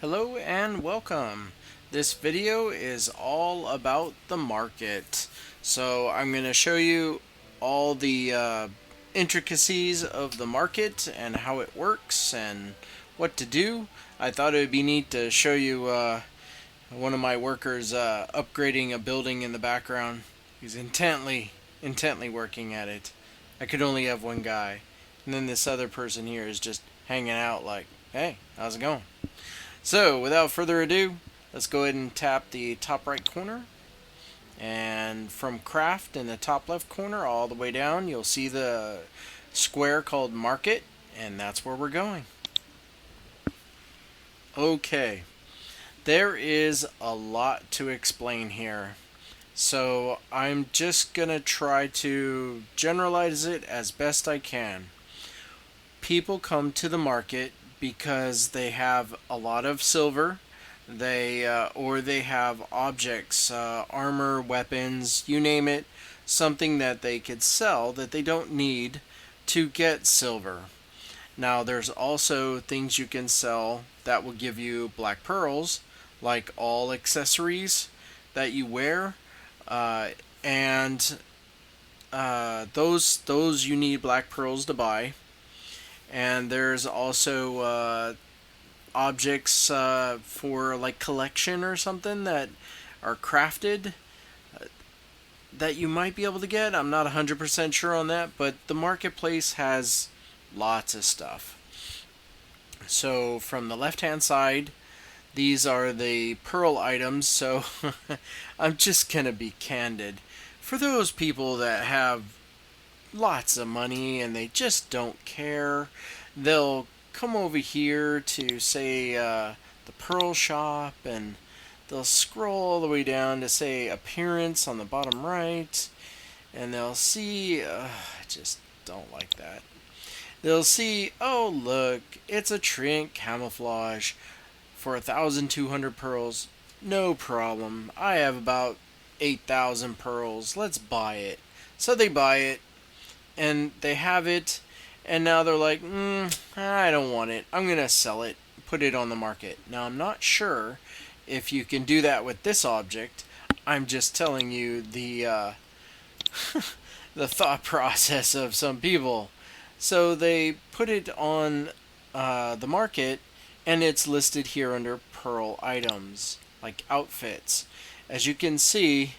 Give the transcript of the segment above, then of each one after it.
Hello and welcome. This video is all about the market. So I'm going to show you all the intricacies of the market and how it works and what to do. I thought it would be neat to show you one of my workers upgrading a building in the background. He's intently working at it. I could only have one guy. And then this other person here is just hanging out like, hey, how's it going? So, without further ado, let's go ahead and tap the top right corner. And from craft in the top left corner all the way down, you'll see the square called market, and that's where we're going. Okay, there is a lot to explain here. So, I'm just going to try to generalize it as best I can. People come to the market because they have a lot of silver, or they have objects, armor, weapons, you name it, something that they could sell that they don't need to get silver. Now, there's also things you can sell that will give you black pearls, like all accessories that you wear, and those you need black pearls to buy. And there's also objects for like collection or something that are crafted that you might be able to get. I'm not 100% sure on that, but the marketplace has lots of stuff. So from the left hand side, these are the pearl items. So I'm just going to be candid. For those people that have lots of money and they just don't care, they'll come over here to say the pearl shop, and they'll scroll all the way down to say appearance on the bottom right, and they'll see I just don't like that. They'll see, oh look, it's a Trient camouflage for 1,200 pearls. No problem, I have about 8,000 pearls, let's buy it. So they buy it, and they have it, and now they're like, I don't want it. I'm going to sell it, put it on the market. Now, I'm not sure if you can do that with this object. I'm just telling you the thought process of some people. So they put it on the market, and it's listed here under Pearl items, like outfits. As you can see,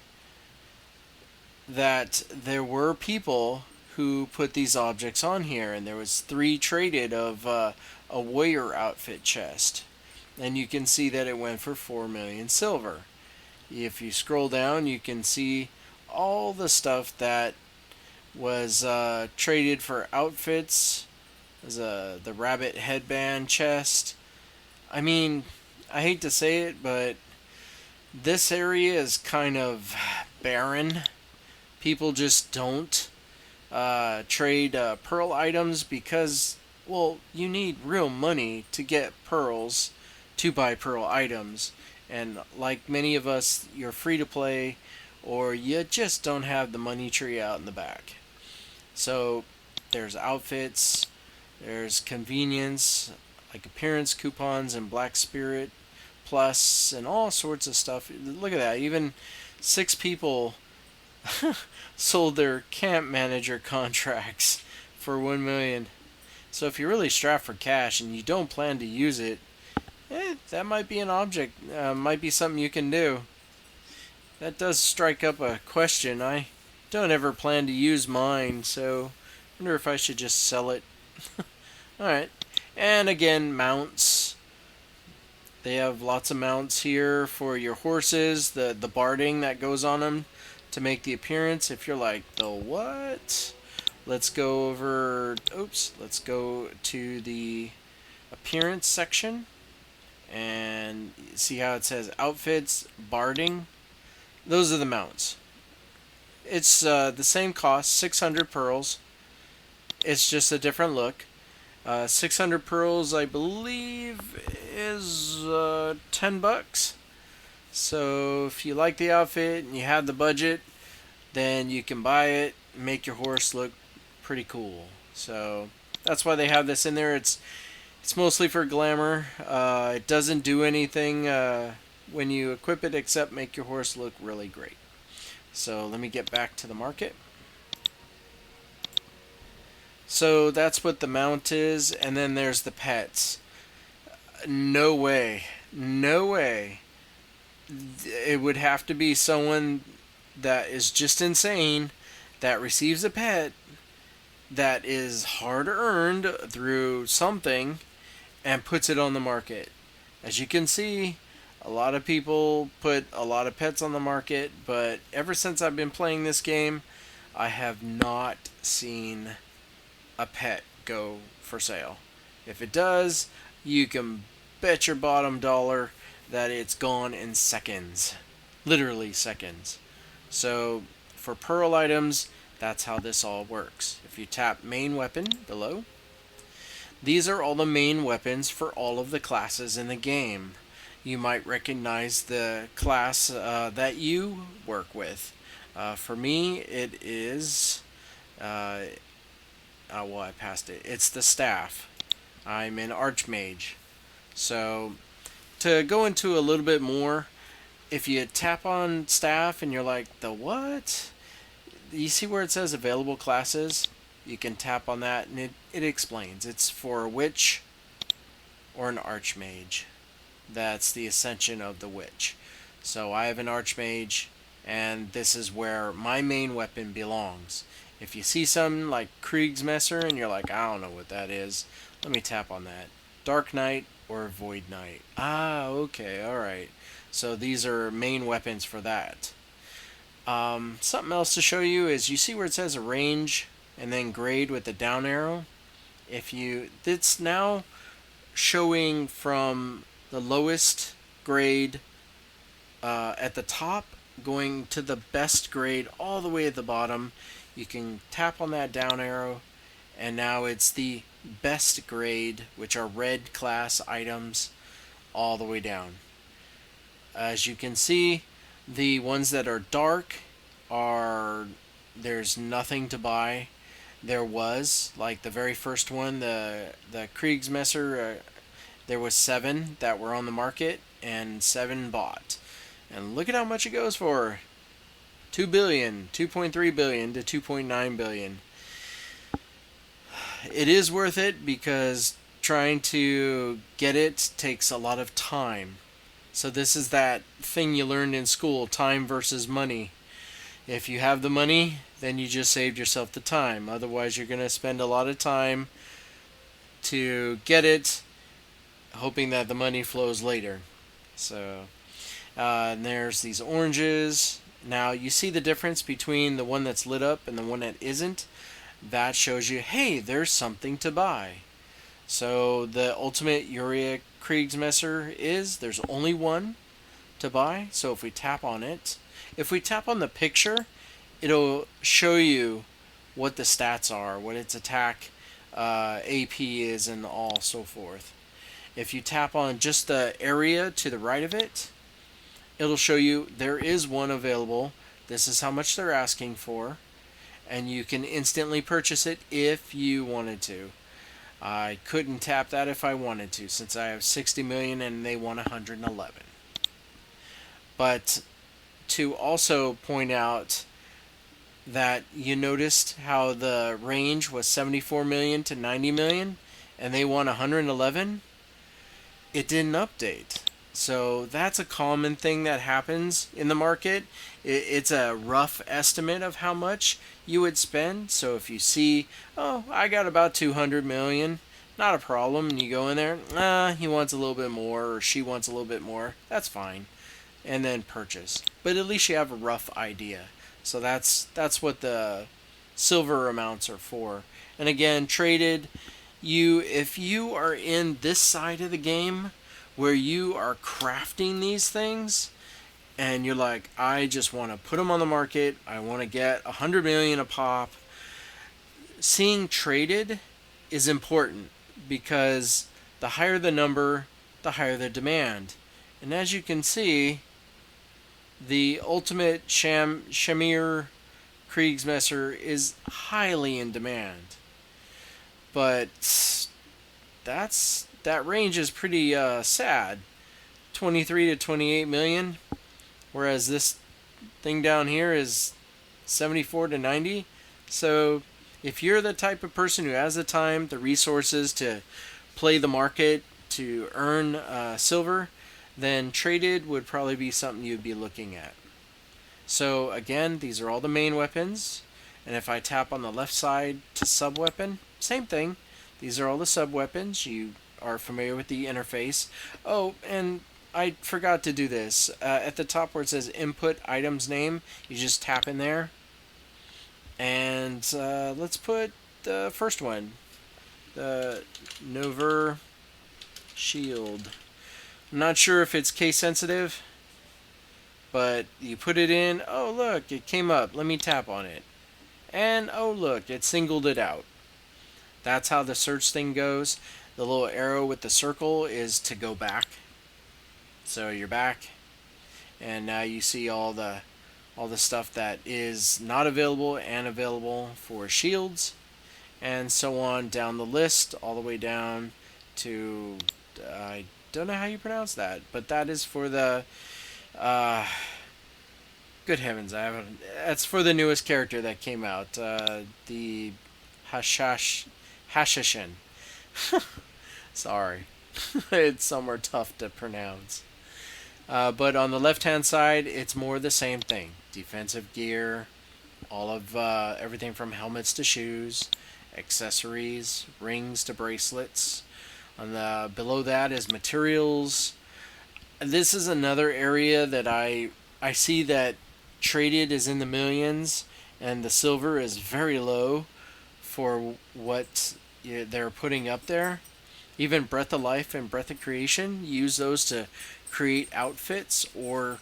that there were people who put these objects on here, and there was 3 traded of a warrior outfit chest, and you can see that it went for 4 million silver. If you scroll down, you can see all the stuff that was traded for outfits. There's the rabbit headband chest. I mean, I hate to say it, but this area is kind of barren. People just don't trade pearl items because, well, you need real money to get pearls to buy pearl items. And like many of us, you're free to play, or you just don't have the money tree out in the back. So there's outfits, there's convenience, like appearance coupons and Black Spirit Plus, and all sorts of stuff. Look at that. Even 6 people sold their camp manager contracts for 1 million. So if you're really strapped for cash and you don't plan to use it, that might be an object, might be something you can do. That does strike up a question. I don't ever plan to use mine, so I wonder if I should just sell it. Alright. And again, mounts. They have lots of mounts here for your horses, the barding that goes on them to make the appearance. If you're like, the what? Let's go to the appearance section and see how it says outfits, barding. Those are the mounts. It's the same cost, 600 pearls. It's just a different look. 600 pearls, I believe, is $10. So if you like the outfit and you have the budget, then you can buy it, make your horse look pretty cool. So that's why they have this in there. It's mostly for glamour. It doesn't do anything when you equip it except make your horse look really great. So let me get back to the market. So that's what the mount is, and then there's the pets. No way. No way. It would have to be someone that is just insane that receives a pet that is hard earned through something and puts it on the market. As you can see, a lot of people put a lot of pets on the market, but ever since I've been playing this game, I have not seen a pet go for sale. If it does, you can bet your bottom dollar that it's gone in seconds. Literally seconds. So, for pearl items, that's how this all works. If you tap main weapon below, these are all the main weapons for all of the classes in the game. You might recognize the class that you work with. For me, it is. Well, I passed it. It's the staff. I'm an archmage. So, to go into a little bit more, if you tap on staff and you're like, the what? You see where it says available classes? You can tap on that and it explains. It's for a witch or an archmage. That's the ascension of the witch. So I have an archmage, and this is where my main weapon belongs. If you see something like Kriegsmesser and you're like, I don't know what that is, let me tap on that. Dark Knight or Void Knight. Ah, okay, alright. So these are main weapons for that. Something else to show you is you see where it says range and then grade with the down arrow? It's now showing from the lowest grade at the top going to the best grade all the way at the bottom. You can tap on that down arrow and now it's the best grade, which are red class items, all the way down. As you can see, the ones that are dark are there's nothing to buy. There was like the very first one, the Kriegsmesser. There was 7 that were on the market and 7 bought. And look at how much it goes for. 2 billion, 2.3 billion to 2.9 billion. It is worth it because trying to get it takes a lot of time. So this is that thing you learned in school, time versus money. If you have the money, then you just saved yourself the time. Otherwise, you're going to spend a lot of time to get it, hoping that the money flows later. So, and there's these oranges. Now, you see the difference between the one that's lit up and the one that isn't? That shows you, hey, there's something to buy. So, the ultimate Uriah Kriegsmesser there's only one to buy. So, if we tap on it, if we tap on the picture, it'll show you what the stats are, what its attack AP is, and all so forth. If you tap on just the area to the right of it, it'll show you there is one available. This is how much they're asking for, and you can instantly purchase it if you wanted to. I couldn't tap that if I wanted to, since I have 60 million and they want 111. But to also point out that you noticed how the range was 74 million to 90 million and they want 111, it didn't update. So that's a common thing that happens in the market. It's a rough estimate of how much you would spend. So if you see, oh, I got about 200 million, not a problem, and you go in there, he wants a little bit more or she wants a little bit more, that's fine. And then purchase. But at least you have a rough idea. So that's what the silver amounts are for. And again, traded, if you are in this side of the game where you are crafting these things and you're like, I just want to put them on the market, I want to get 100 million a pop, seeing traded is important because the higher the number, the higher the demand. And as you can see, the ultimate Shamir Kriegsmesser is highly in demand. But that's that range is pretty sad. 23 to 28 million, whereas this thing down here is 74 to 90. So if you're the type of person who has the time, the resources to play the market to earn silver, then traded would probably be something you'd be looking at. So again, these are all the main weapons. And if I tap on the left side to sub weapon, same thing. These are all the sub weapons. You are familiar with the interface. Oh, and I forgot to do this. At the top where it says input items name, you just tap in there. And let's put the first one, the Nover Shield. I'm not sure if it's case sensitive, but you put it in. Oh, look, it came up. Let me tap on it. And oh, look, it singled it out. That's how the search thing goes. The little arrow with the circle is to go back. So you're back, and now you see all the stuff that is not available and available for shields, and so on down the list, all the way down to I don't know how you pronounce that, but that is for the good heavens, I haven't. That's for the newest character that came out, the Hashashin. Sorry, it's somewhere tough to pronounce. But on the left-hand side, it's more the same thing: defensive gear, all of everything from helmets to shoes, accessories, rings to bracelets. On the below that is materials. This is another area that I see that traded is in the millions, and the silver is very low for what they're putting up there. Even Breath of Life and Breath of Creation use those to create outfits, or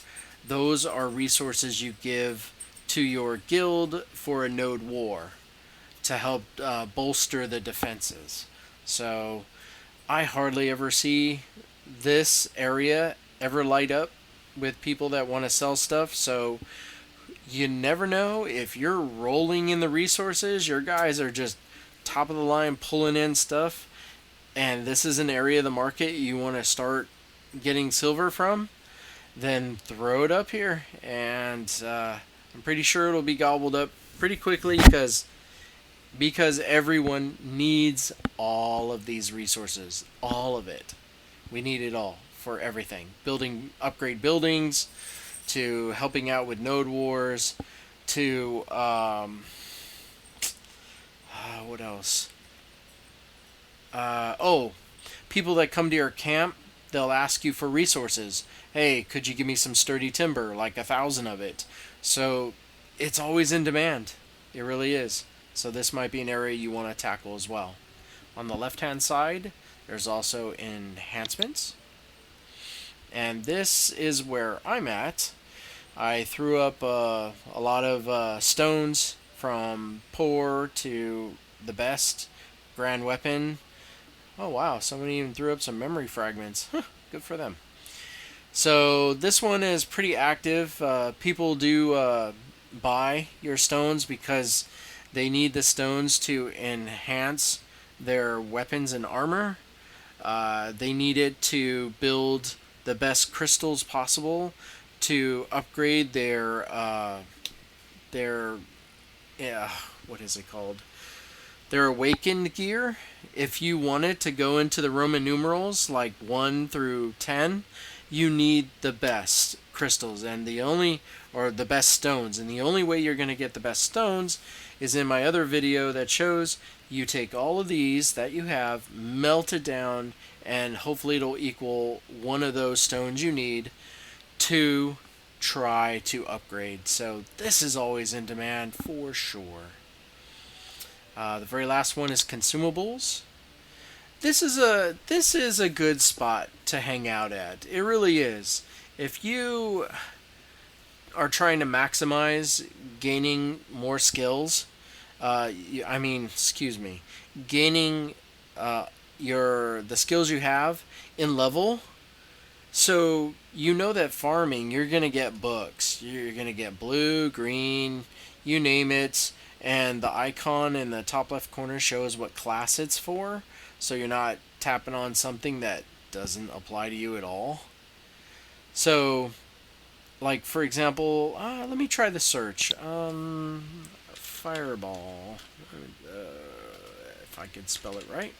those are resources you give to your guild for a node war to help bolster the defenses. So I hardly ever see this area ever light up with people that want to sell stuff. So you never know if you're rolling in the resources. Your guys are just top of the line pulling in stuff, and this is an area of the market you want to start getting silver from, then throw it up here, and I'm pretty sure it'll be gobbled up pretty quickly because everyone needs all of these resources, all of it. We need it all for everything. Upgrade buildings, to helping out with node wars, to what else? People that come to your camp, they'll ask you for resources. Hey, could you give me some sturdy timber, like 1,000 of it? So it's always in demand. It really is. So this might be an area you want to tackle as well. On the left-hand side, there's also enhancements. And this is where I'm at. I threw up a lot of stones from poor to the best grand weapon. Oh wow, somebody even threw up some memory fragments. Good for them. So this one is pretty active. People do buy your stones because they need the stones to enhance their weapons and armor. They need it to build the best crystals possible to upgrade their what is it called? Their awakened gear. If you want it to go into the Roman numerals like 1 through 10, you need the best crystals and the best stones. And the only way you're going to get the best stones is in my other video that shows you take all of these that you have, melt it down, and hopefully it'll equal one of those stones you need to try to upgrade. So this is always in demand for sure. The very last one is consumables. This is a good spot to hang out at. It really is. If you are trying to maximize gaining more skills, gaining the skills you have in level. So you know that farming, you're gonna get books. You're gonna get blue, green, you name it, and the icon in the top left corner shows what class it's for. So you're not tapping on something that doesn't apply to you at all. So, like for example, let me try the search. Fireball. If I could spell it right.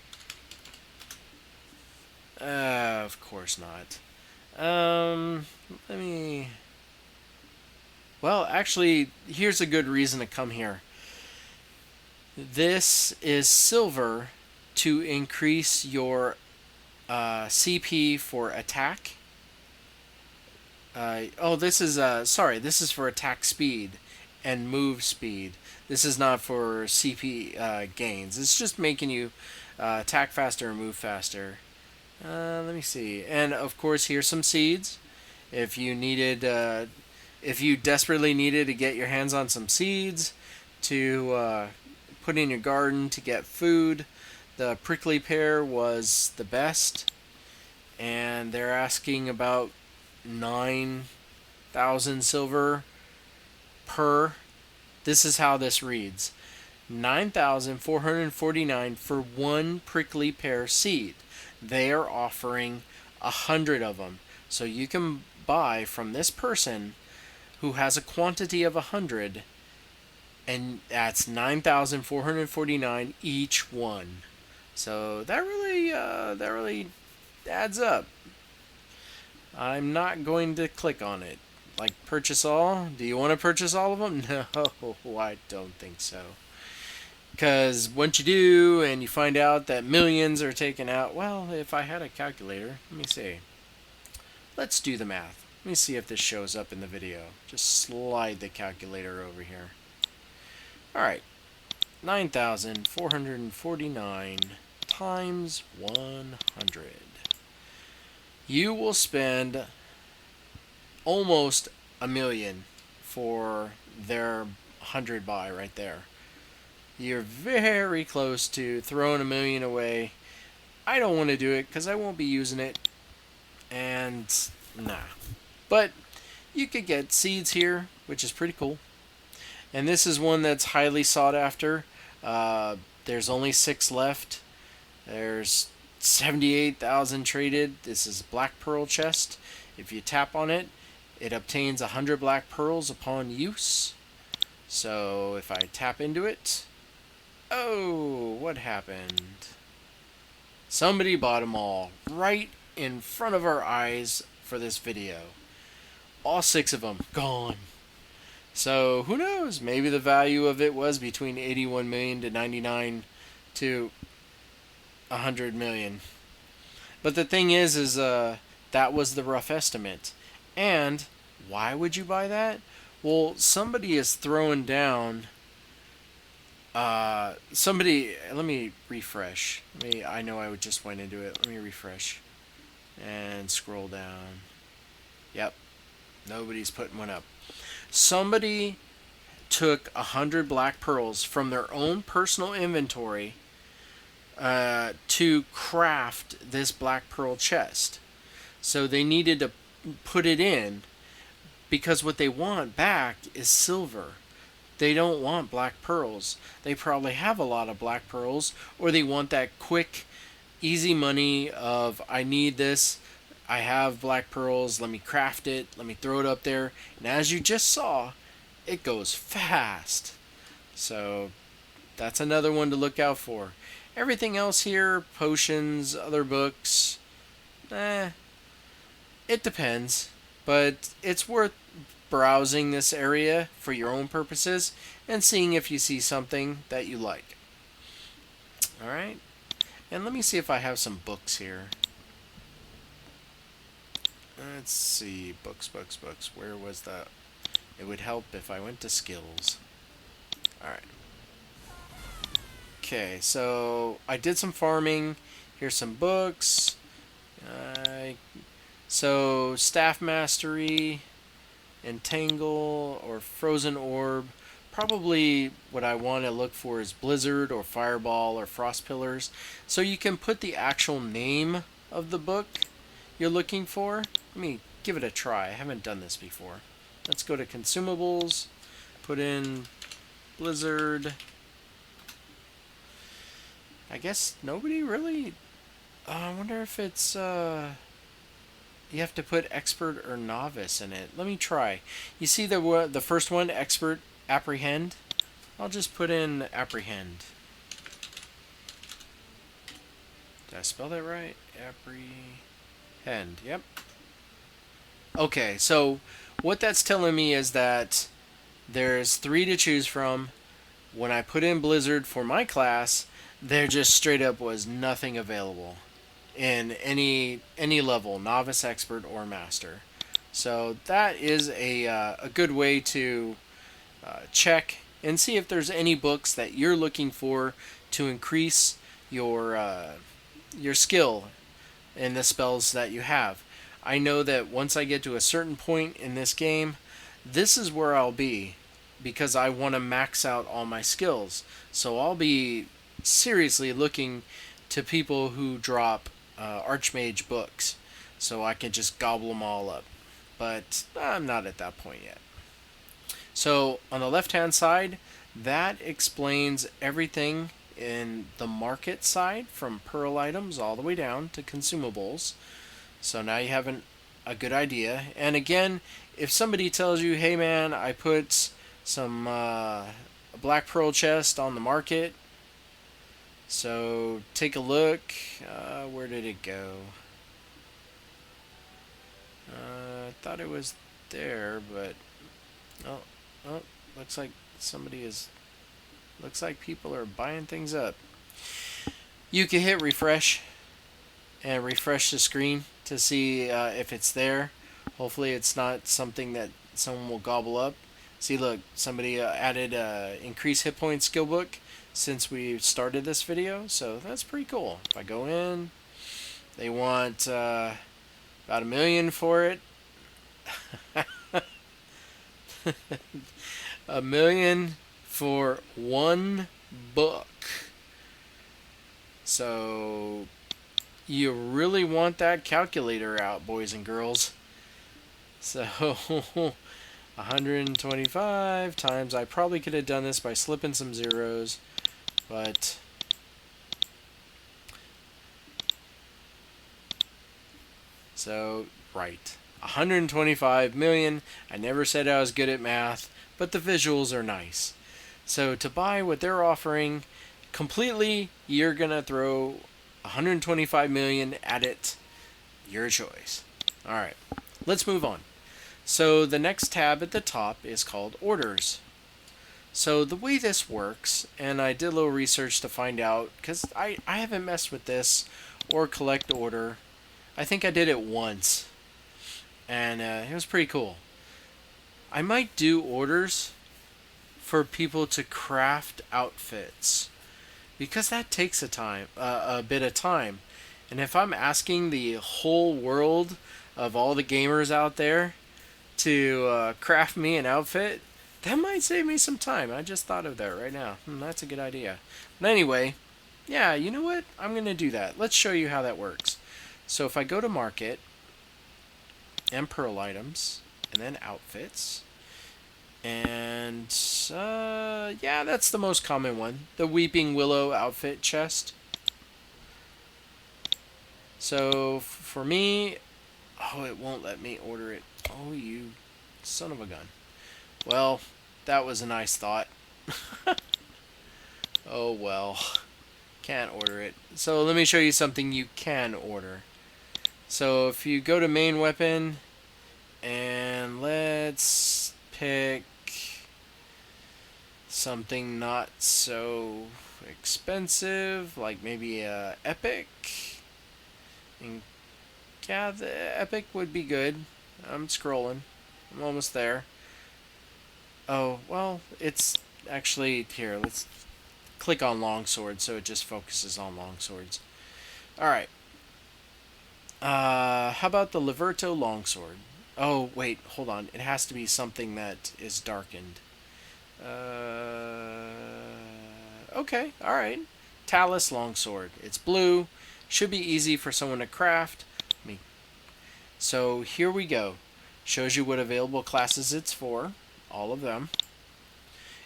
Of course not. Let me. Well, actually, here's a good reason to come here. This is silver to increase your CP for attack. This is sorry. This is for attack speed and move speed. This is not for CP gains. It's just making you attack faster and move faster. Let me see. And of course, here's some seeds. If you needed, if you desperately needed to get your hands on some seeds to put in your garden to get food, the prickly pear was the best. And they're asking about 9,000 silver per. This is how this reads: 9,449 for one prickly pear seed. They are offering 100 of them. So you can buy from this person who has a quantity of 100, and that's 9,449 each one. So that really adds up. I'm not going to click on it. Like, purchase all? Do you want to purchase all of them? No, I don't think so. Because once you do, and you find out that millions are taken out, well, if I had a calculator, let me see. Let's do the math. Let me see if this shows up in the video. Just slide the calculator over here. Alright, 9,449 times 100. You will spend almost a million for their 100 buy right there. You're very close to throwing a million away. I don't want to do it because I won't be using it. And nah. But you could get seeds here, which is pretty cool. And this is one that's highly sought after. There's only 6 left. There's 78,000 traded. This is Black Pearl chest. If you tap on it, it obtains 100 black pearls upon use. So if I tap into it, oh, what happened? Somebody bought them all right in front of our eyes for this video. All 6 of them gone. So who knows? Maybe the value of it was between 81 million to 99 to 100 million. But the thing is that was the rough estimate. And why would you buy that? Well, somebody is throwing down. Somebody. Let me refresh. I know I just went into it. Let me refresh and scroll down. Yep, nobody's putting one up. Somebody took 100 black pearls from their own personal inventory to craft this black pearl chest. So they needed to put it in because what they want back is silver. They don't want black pearls. They probably have a lot of black pearls, or they want that quick, easy money of, I need this, I have black pearls, let me craft it, let me throw it up there. And as you just saw, it goes fast. So that's another one to look out for. Everything else here, potions, other books, it depends. But it's worth browsing this area for your own purposes and seeing if you see something that you like. Alright, and let me see if I have some books here. Let's see, books. Where was that? It would help if I went to skills. Alright. Okay, so I did some farming. Here's some books. So, Staff Mastery, Entangle, or Frozen Orb. Probably what I want to look for is Blizzard or Fireball or Frost Pillars. So you can put the actual name of the book you're looking for. Let me give it a try. I haven't done this before. Let's go to Consumables. Put in Blizzard. I guess nobody really I wonder if it's you have to put expert or novice in it. Let me try. You see the first one, expert apprehend? I'll just put in apprehend. Did I spell that right? Apprehend. Yep. Okay, so what that's telling me is that there's 3 to choose from. When I put in Blizzard for my class, there just straight up was nothing available in any level, novice, expert, or master. So that is a good way to check and see if there's any books that you're looking for to increase your skill in the spells that you have. I know that once I get to a certain point in this game, this is where I'll be because I want to max out all my skills. So I'll be seriously looking to people who drop Archmage books so I can just gobble them all up. But I'm not at that point yet. So on the left hand side, that explains everything in the market side from pearl items all the way down to consumables. So now you have a good idea. And again, if somebody tells you, hey man, I put some black pearl chest on the market, so take a look. Where did it go? I thought it was there, but oh, oh, looks like somebody is. Looks like people are buying things up. You can hit refresh and refresh the screen to see if it's there. Hopefully, it's not something that someone will gobble up. See, look, somebody added increased hit point skill book since we started this video, so that's pretty cool. If I go in, they want about $1 million for it. $1 million for one book. So you really want that calculator out, boys and girls. So 125 times, I probably could have done this by slipping some zeros, but so right, 125 million. I never said I was good at math, but the visuals are nice. So to buy what they're offering completely, you're gonna throw 125 million at it. Your choice. All right, let's move on. So the next tab at the top is called Orders. So the way this works, and I did a little research to find out, because I haven't messed with this or collect order. I think I did it once, and it was pretty cool. I might do orders for people to craft outfits because that takes a bit of time. And if I'm asking the whole world of all the gamers out there to craft me an outfit, that might save me some time. I just thought of that right now. That's a good idea. But anyway, yeah, you know what? I'm going to do that. Let's show you how that works. So if I go to Market and Pearl Items and then Outfits, and yeah, that's the most common one, the Weeping Willow outfit chest. So for me, oh, it won't let me order it. Oh, you son of a gun. Well, that was a nice thought. Oh well, can't order it. So let me show you something you can order. So if you go to main weapon, and let's pick something not so expensive, like maybe a epic. And yeah, the epic would be good. I'm scrolling. I'm almost there. Oh, well, it's actually here. Let's click on longsword so it just focuses on longswords. Alright. How about the Liberto longsword? Oh, wait, hold on. It has to be something that is darkened. Okay, alright. Talus longsword. It's blue. Should be easy for someone to craft. So here we go. Shows you what available classes it's for. All of them.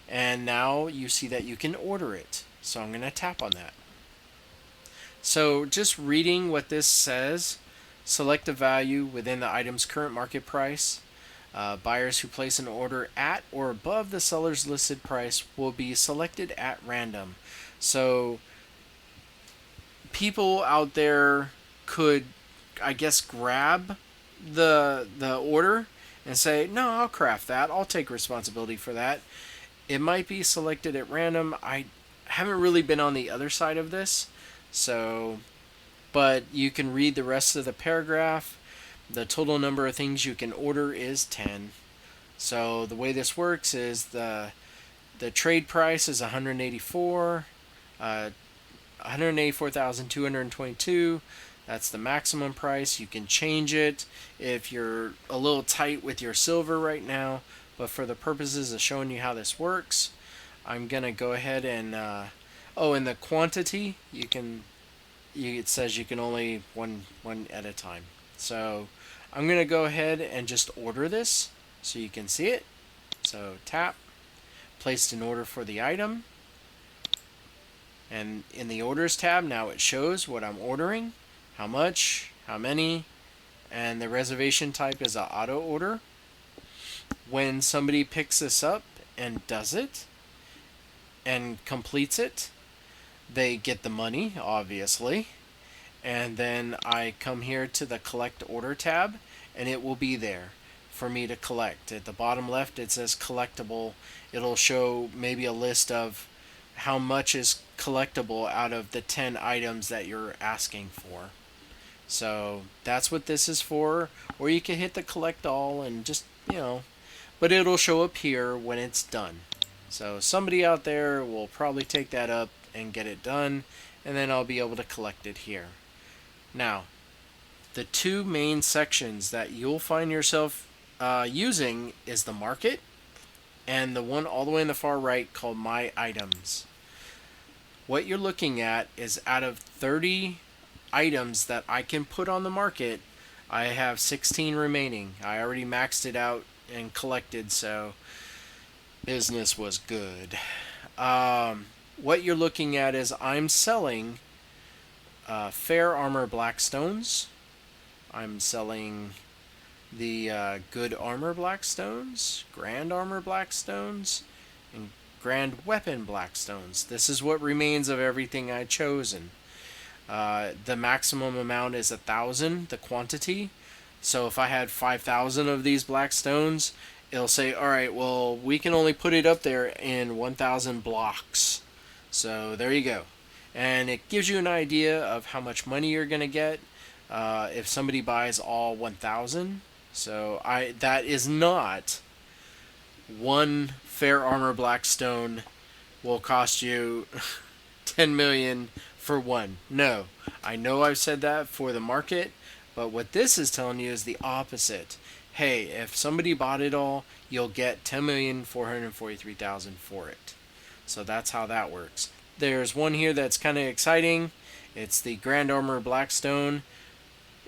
And now you see that you can order it. So I'm going to tap on that. So just reading what this says, select a value within the item's current market price. Buyers who place an order at or above the seller's listed price will be selected at random. So people out there could, I guess, grab the order and say, "No, I'll craft that. I'll take responsibility for that." It might be selected at random. I haven't really been on the other side of this, so but you can read the rest of the paragraph. The total number of things you can order is 10. So the way this works is the trade price is 184, 184,222. That's the maximum price. You can change it if you're a little tight with your silver right now, but for the purposes of showing you how this works, I'm gonna go ahead and and the quantity it says you can only one at a time. So I'm gonna go ahead and just order this so you can see it. So tap, placed an order for the item, and in the orders tab now it shows what I'm ordering, how much, how many, and the reservation type is an auto order. When somebody picks this up and does it and completes it, they get the money, obviously. And then I come here to the collect order tab and it will be there for me to collect. At the bottom left it says collectible. It'll show maybe a list of how much is collectible out of the 10 items that you're asking for. So that's what this is for. Or you can hit the collect all and just, but it'll show up here when it's done. So somebody out there will probably take that up and get it done, and then I'll be able to collect it here. Now, the two main sections that you'll find yourself using is the market and the one all the way in the far right called My Items. What you're looking at is out of 30 items that I can put on the market, I have 16 remaining. I already maxed it out and collected, so business was good. What you're looking at is I'm selling Fair Armor Blackstones. I'm selling the Good Armor Blackstones, Grand Armor Blackstones, and Grand Weapon Blackstones. This is what remains of everything I've chosen. The maximum amount is 1,000, the quantity. So if I had 5,000 of these Blackstones, it'll say, alright, well, we can only put it up there in 1,000 blocks. So there you go. And it gives you an idea of how much money you're going to get if somebody buys all 1,000. So that is not one Fair Armor Blackstone will cost you 10 million for one. No. I know I've said that for the market, but what this is telling you is the opposite. Hey, if somebody bought it all, you'll get 10,443,000 for it. So that's how that works. There's one here that's kind of exciting. It's the Grand Armor Blackstone.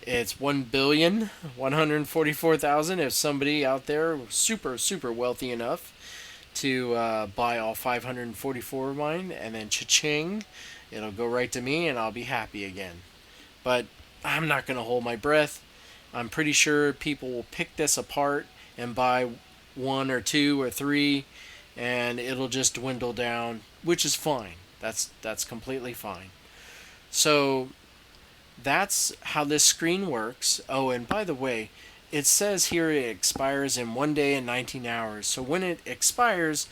It's 1,144,000 if somebody out there super, super wealthy enough to buy all 544 of mine, and then cha-ching, it'll go right to me and I'll be happy again. But I'm not going to hold my breath. I'm pretty sure people will pick this apart and buy one or two or three, and it'll just dwindle down, which is fine. That's completely fine. So that's how this screen works. Oh, and by the way, it says here it expires in 1 day and 19 hours. So when it expires,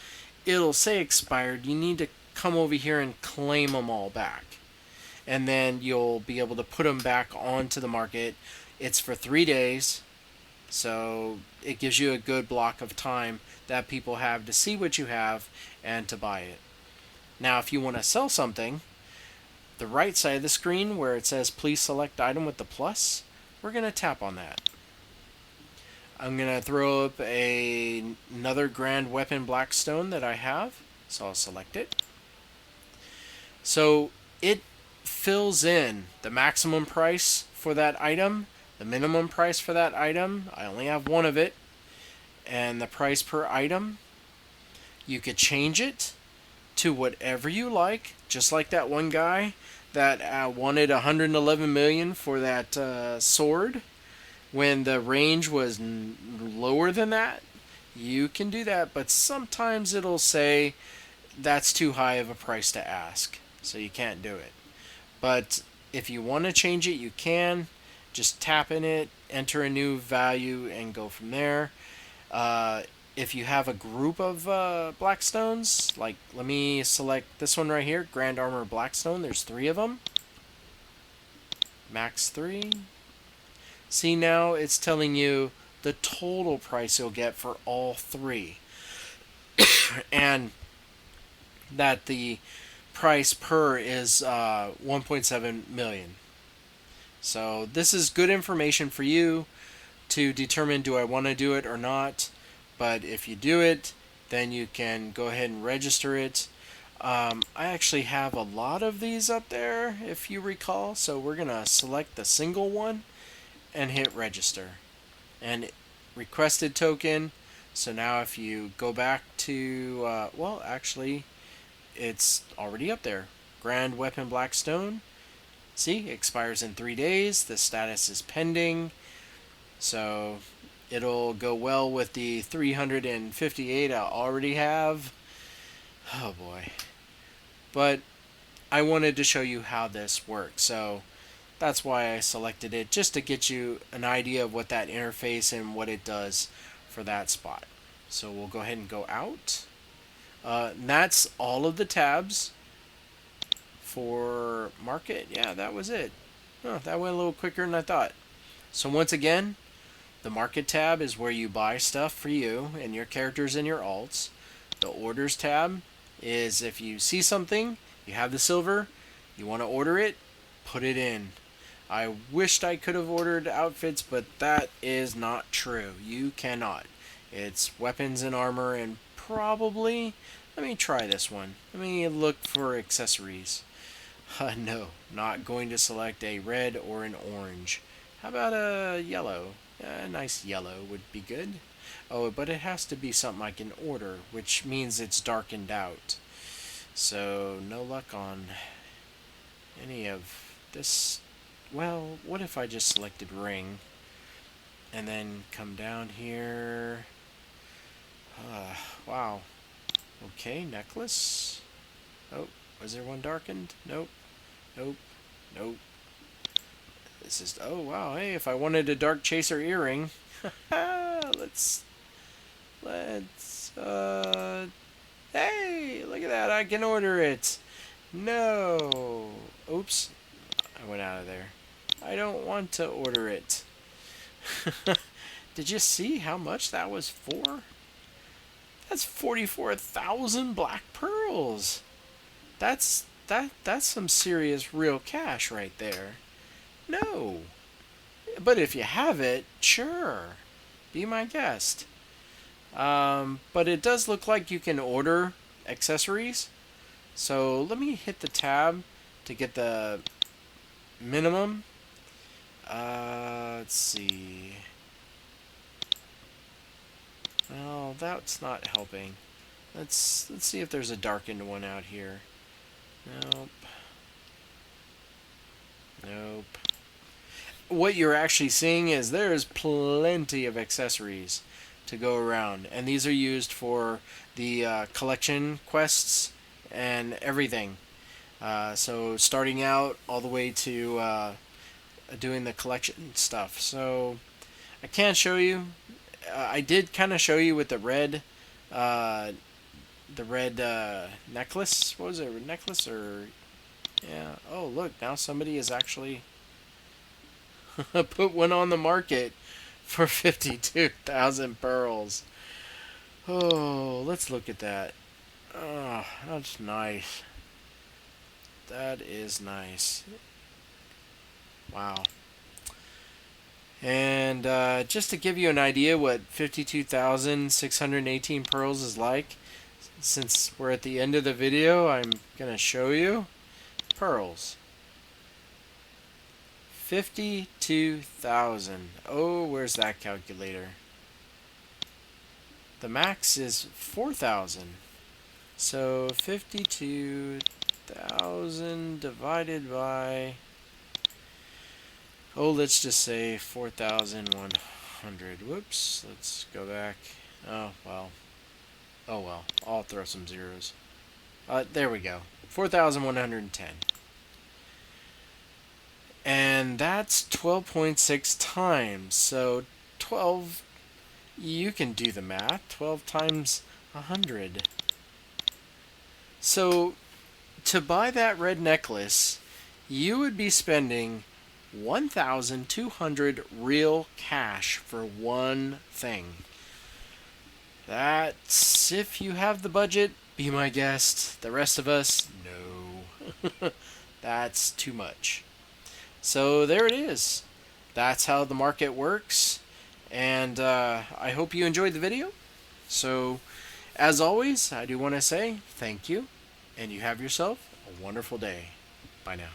it'll say expired. You need to come over here and claim them all back. And then you'll be able to put them back onto the market. It's for 3 days. So it gives you a good block of time that people have to see what you have and to buy it. Now, if you want to sell something, the right side of the screen where it says please select item with the plus, we're going to tap on that. I'm going to throw up another Grand Weapon Blackstone that I have, so I'll select it. So it fills in the maximum price for that item, the minimum price for that item, I only have one of it, and the price per item. You could change it to whatever you like, just like that one guy that wanted 111 million for that sword when the range was lower than that, you can do that, but sometimes it'll say that's too high of a price to ask, so you can't do it. But if you want to change it, you can. Just tap in it, enter a new value, and go from there. Uh, if you have a group of Blackstones, like let me select this one right here, Grand Armor Blackstone. There's 3 of them. Max 3. See, now it's telling you the total price you'll get for all 3. And that the price per is 1.7 million. So this is good information for you to determine, do I want to do it or not. But if you do it, then you can go ahead and register it. I actually have a lot of these up there, if you recall. So we're going to select the single one and hit register. And requested token. So now if you go back to, well, actually, it's already up there. Grand Weapon Blackstone. See, expires in 3 days. The status is pending. So it'll go well with the 358 I already have. Oh boy. But I wanted to show you how this works. So that's why I selected it, just to get you an idea of what that interface and what it does for that spot. So we'll go ahead and go out. That's all of the tabs for market. Yeah, that was it. Oh, that went a little quicker than I thought. So once again, the market tab is where you buy stuff for you and your characters and your alts. The orders tab is if you see something, you have the silver, you want to order it, put it in. I wished I could have ordered outfits, but that is not true. You cannot. It's weapons and armor, and probably, let me try this one. Let me look for accessories. No, not going to select a red or an orange. How about a yellow? A nice yellow would be good. Oh, but it has to be something I can order, which means it's darkened out. So, no luck on any of this. Well, what if I just selected ring and then come down here? Wow. Okay, necklace. Oh, was there one darkened? Nope. Nope. Nope. This is, oh wow, hey, if I wanted a Dark Chaser earring, let's, hey, look at that, I can order it. No. Oops, I went out of there. I don't want to order it. Did you see how much that was for? That's 44,000 black pearls. That's some serious real cash right there. No. But if you have it, sure. Be my guest. But it does look like you can order accessories. So let me hit the tab to get the minimum. Let's see. Well, that's not helping. Let's see if there's a darkened one out here. Nope. Nope. What you're actually seeing is there's plenty of accessories to go around, and these are used for the collection quests and everything. So starting out all the way to doing the collection stuff. So I can't show you. I did kind of show you with the red necklace. What was it? A necklace or yeah? Oh look, now somebody is actually put one on the market for 52,000 pearls. Oh, let's look at that. Oh, that's nice. That is nice. Wow. And just to give you an idea what 52,618 pearls is like, since we're at the end of the video, I'm going to show you pearls. 52,000. Oh, where's that calculator? The max is 4,000. So 52,000 4,000 divided by, oh, let's just say 4,100. Whoops, let's go back. Oh, well. Oh, well. I'll throw some zeros. There we go. 4,110. And that's 12.6 times. So 12, you can do the math. 12 times 100. So to buy that red necklace, you would be spending 1,200 real cash for one thing. That's if you have the budget, be my guest. The rest of us, no. That's too much. So there it is. That's how the market works. And I hope you enjoyed the video. So, as always, I do want to say thank you. And you have yourself a wonderful day. Bye now.